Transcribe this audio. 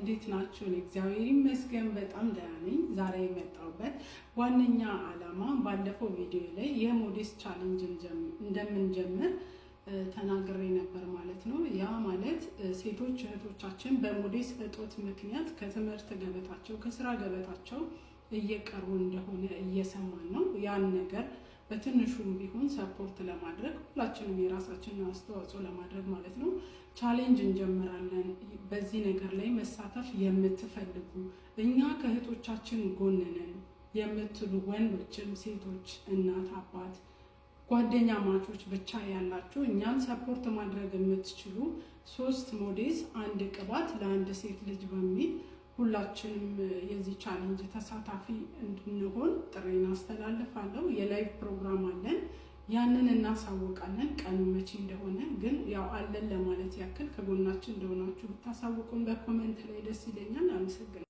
እንዴት ናችሁ? እግዚአብሔር ይመስገን በጣም ደህና ነኝ። ዛሬ የመጣሁበት ዋነኛ ዓላማ ባለፈው ቪዲዮ ላይ የሞዴስ ቻሌንጅ እንደምንጀምር ተናግሬ ነበር ማለት ነው። ያ ማለት ሴቶች እህቶቻችን በሞዴስ እጦት ምክንያት ከትምህርት ገበታቸው ከስራ ገበታቸው እየቀሩ እንደሆነ እየሰማን ነው። ያን ነገር በትንሹም ቢሆን ሰፖርት ለማድረግ ሁላችንም የራሳችንን አስተዋጽኦ ለማድረግ ማለት ነው ቻሌንጅ እንጀምራለን። በዚህ ነገር ላይ መሳተፍ የምትፈልጉ እኛ ከእህቶቻችን ጎን ነን የምትሉ ወንዶችም ሴቶች፣ እናት፣ አባት፣ ጓደኛ ማቾች ብቻ ያላችሁ እኛን ሰፖርት ማድረግ የምትችሉ 3 ሞዴስ 1 ቅባት ለአንድ ሴት ልጅ በሚል ሁላችንም የዚህ ቻሌንጅ ተሳታፊ እንድንሆን ጥሬን አስተላልፋለሁ። የላይቭ ፕሮግራም አለን፣ ያንን እናሳውቃለን። ቀኑ መቼ እንደሆነ ግን ያው አለን ለማለት ያክል ከጎናችን እንደሆናችሁ ብታሳውቁን በኮሜንት ላይ ደስ ይለኛል። አመሰግናለሁ።